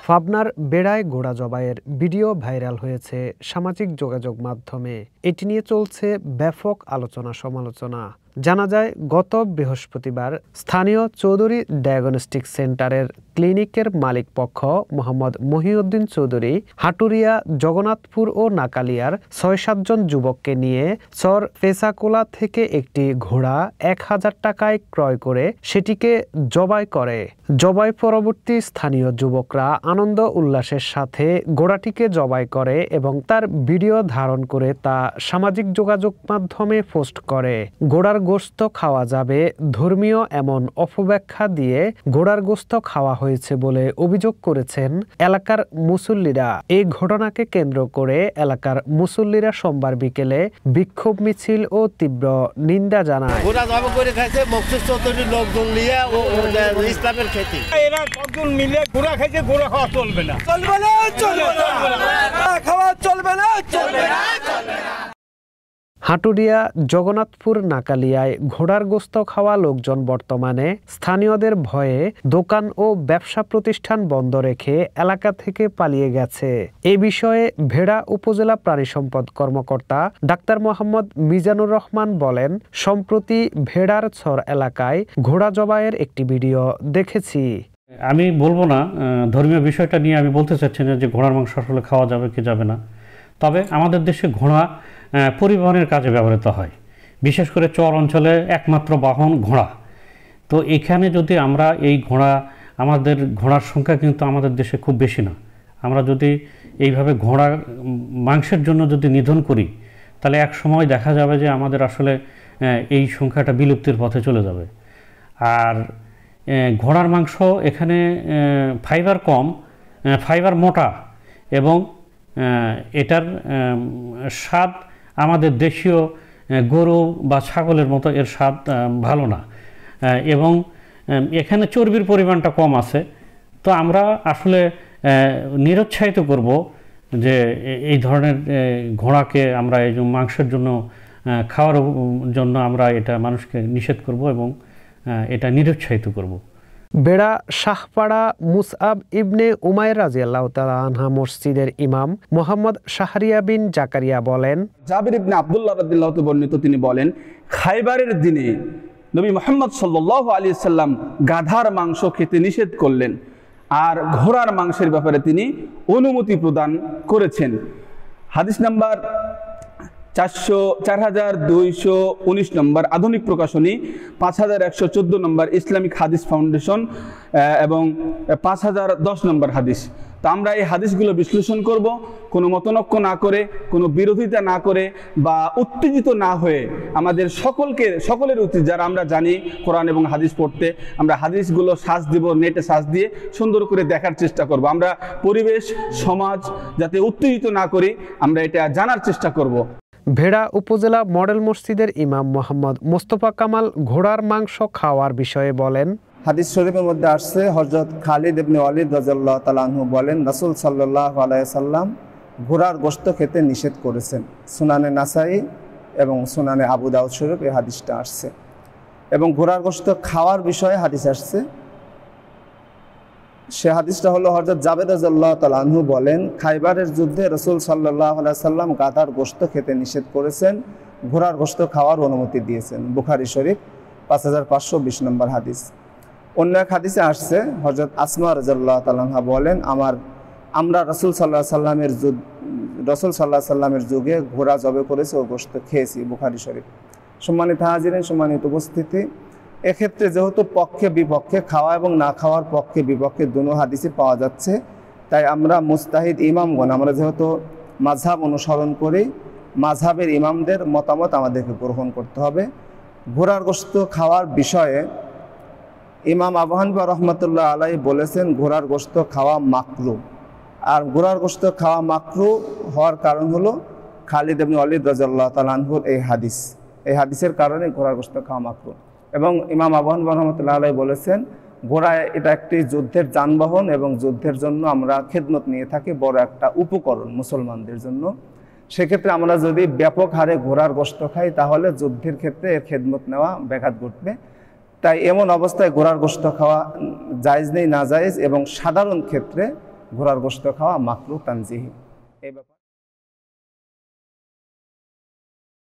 পাবনার বেড়ায় ঘোড়া জবাইয়ের ভিডিও ভাইরাল হয়েছে সামাজিক যোগাযোগ মাধ্যমে। এটি নিয়ে চলছে ব্যাপক আলোচনা সমালোচনা। জানা যায়, গত বৃহস্পতিবার স্থানীয় চৌধুরী ডায়াগনস্টিক সেন্টারের ক্লিনিকের মালিক পক্ষ মোহাম্মদ মহিউদ্দিন চৌধুরী হাটুরিয়া, জগন্নাথপুর ও নাকালিয়ার ৬-৭ জন যুবককে নিয়ে চর পেসাকোলা থেকে একটি ঘোড়া ১,০০০ টাকায় ক্রয় করে সেটিকে জবাই করে। জবাই পরবর্তী স্থানীয় যুবকরা আনন্দ উল্লাসের সাথে ঘোড়াটিকে জবাই করে এবং তার ভিডিও ধারণ করে তা সামাজিক যোগাযোগ মাধ্যমে পোস্ট করে। ঘোড়ার গোশত খাওয়া যাবে ধর্মীয় এমন অপব্যাখ্যা দিয়ে ঘোড়ার গোশত খাওয়া হয়েছে বলে অভিযোগ করেছেন এলাকার মুসল্লিরা। এই ঘটনাকে কেন্দ্র করে এলাকার মুসল্লিরা সোমবার বিকেলে বিক্ষোভ মিছিল ও তীব্র নিন্দা জানায়। ইসলামের খেতে এরা কতজন মিলে ঘোড়া খাইছে, ঘোড়া খাওয়া চলবে না, খাওয়া চলবে না। হাটুরিয়া, জগন্নাথপুর, নাকালিয়ায় ঘোড়ার গোশত খাওয়া লোকজন বর্তমানে স্থানীয়দের ভয়ে দোকান ও ব্যবসা প্রতিষ্ঠান বন্ধ রেখে এলাকা থেকে পালিয়ে গেছে। এ বিষয়ে ভেড়া উপজেলা প্রাণী সম্পদ কর্মকর্তা ডাক্তার মোহাম্মদ মিজানুর রহমান বলেন, সম্প্রতি ভেড়ার ছর এলাকায় ঘোড়া জবাইয়ের একটি ভিডিও দেখেছি। আমি বলবো না, ধর্মীয় বিষয়টা নিয়ে আমি বলতে চাচ্ছি না যে ঘোড়ার মাংস আসলে খাওয়া যাবে কি যাবে না। তবে আমাদের দেশে ঘোড়া পরিবহনের কাজে ব্যবহৃত হয়, বিশেষ করে চর অঞ্চলে একমাত্র বাহন ঘোড়া। তো এখানে যদি আমরা এই আমাদের ঘোড়ার সংখ্যা কিন্তু আমাদের দেশে খুব বেশি না। আমরা যদি এইভাবে ঘোড়া মাংসের জন্য যদি নিধন করি, তাহলে এক সময় দেখা যাবে যে আমাদের আসলে এই সংখ্যাটা বিলুপ্তির পথে চলে যাবে। আর ঘোড়ার মাংস এখানে ফাইবার কম, ফাইবার মোটা এবং এটার স্বাদ আমাদের দেশীয় গরু বা ছাগলের মতো এর স্বাদ ভালো না এবং এখানে চর্বির পরিমাণটা কম আছে। তো আমরা আসলে নিরুৎসাহিত করব যে এই ধরনের ঘোড়াকে আমরা এই মাংসের জন্য খাওয়ার জন্য আমরা এটা মানুষকে নিষেধ করব এবং এটা নিরুৎসাহিত করব। বেড়া শাহপাড়া মুসআব ইবনে উমাইর রাদিয়াল্লাহু তাআলা আনহা মসজিদের ইমাম মোহাম্মদ শাহরিয়া বিন জাকারিয়া বলেন, জাবির ইবনে আব্দুল্লাহ রাদিয়াল্লাহু তাআলা বর্ণিত, তিনি বলেন, খাইবারের দিনে নবী মুহাম্মদ সাল্লাল্লাহু আলাইহি সাল্লাম গাধার মাংস খেতে নিষেধ করলেন আর ঘোড়ার মাংসের ব্যাপারে তিনি অনুমতি প্রদান করেছেন। হাদিস নাম্বার 4219 নম্বর আধুনিক প্রকাশনী, 5114 নম্বর ইসলামিক হাদিস ফাউন্ডেশন এবং 5010 নম্বর হাদিস। তো আমরা এই হাদিসগুলো বিশ্লেষণ করব, কোনো মতনৈক্য না করে, কোনো বিরোধিতা না করে বা উত্তেজিত না হয়ে আমাদের সকলের উচিত, যারা আমরা জানি কোরআন এবং হাদিস পড়তে, আমরা হাদিসগুলো সার্চ দিব, নেটে সার্চ দিয়ে সুন্দর করে দেখার চেষ্টা করব। আমরা পরিবেশ সমাজ যাতে উত্তেজিত না করি, আমরা এটা জানার চেষ্টা করব। ভেড়া উপজেলা মডেল মসজিদের ইমাম মোহাম্মদ মোস্তফা কামাল ঘোড়ার মাংস খাওয়ার বিষয়ে বলেন, হাদিস শরীফের মধ্যে আসছে, হযরত খালিদ ইবনে ওয়ালিদ রাদিয়াল্লাহু তাআলা আনহু বলেন, রাসূল সাল্লাল্লাহু আলাইহি সাল্লাম ঘোড়ার গোশত খেতে নিষেধ করেছেন। সুনানে নাসাই এবং সুনানে আবু দাউদ শরীফ এই হাদিসটা আসছে এবং ঘোড়ার গোশত খাওয়ার বিষয়ে হাদিস আসছে। সে হাদিসটা হলো হযরত জাবের রাদিয়াল্লাহু তাআলা আনহু বলেন, খাইবারের যুদ্ধে রাসূল সাল্লাল্লাহু আলাইহি সাল্লাম গাধার গোশত খেতে নিষেধ করেছেন, ঘোড়ার গোশত খাওয়ার অনুমতি দিয়েছেন। বুখারী শরীফ 5520 নম্বর হাদিস। অন্য এক হাদিসে আসছে, হযরত আসমা রাদিয়াল্লাহু তাআলা আনহা বলেন, আমরা রাসূল সাল্লাল্লাহু আলাইহি সাল্লামের যুগে ঘোড়া জবে করেছি ও গোশত খেয়েছি। বুখারী শরীফ। সম্মানিত হাজিরিন, সম্মানিত উপস্থিতি, এক্ষেত্রে যেহেতু পক্ষে বিপক্ষে, খাওয়া এবং না খাওয়ার পক্ষে বিপক্ষে দুনো হাদিসে পাওয়া যাচ্ছে, তাই আমরা মুস্তাহিদ ইমামগণ, আমরা যেহেতু মাযহাব অনুসরণ করি, মাযহাবের ইমামদের মতামত আমাদেরকে গ্রহণ করতে হবে। ঘোড়ার গোশত খাওয়ার বিষয়ে ইমাম আবু হানিফা রাহমাতুল্লাহ আলাইহি বলেছেন, ঘোড়ার গোশত খাওয়া মাকরুহ। আর ঘোড়ার গোশত খাওয়া মাকরুহ হওয়ার কারণ হলো খালিদ ইবনে ওয়ালিদ রাদিয়াল্লাহু তাআলা আনহুর এই হাদিসের কারণে ঘোড়ার গোশত খাওয়া মাকরুহ। এবং ইমাম আবু হানিফা রাহমাতুল্লাহ আলাইহি বলেছেন, ঘোড়া এটা একটি যুদ্ধের যানবাহন এবং যুদ্ধের জন্য আমরা খেদমত নিয়ে থাকি, বড় একটা উপকরণ মুসলমানদের জন্য। সেক্ষেত্রে আমরা যদি ব্যাপক হারে ঘোড়ার গোশত খাই, তাহলে যুদ্ধের ক্ষেত্রে এর খেদমত নেওয়া ব্যাঘাত ঘটবে। তাই এমন অবস্থায় ঘোড়ার গোশত খাওয়া জায়েজ নেই, নাজায়েজ, এবং সাধারণ ক্ষেত্রে ঘোড়ার গোশত খাওয়া মাকরুহ তানজিহি। এই ব্যাপারে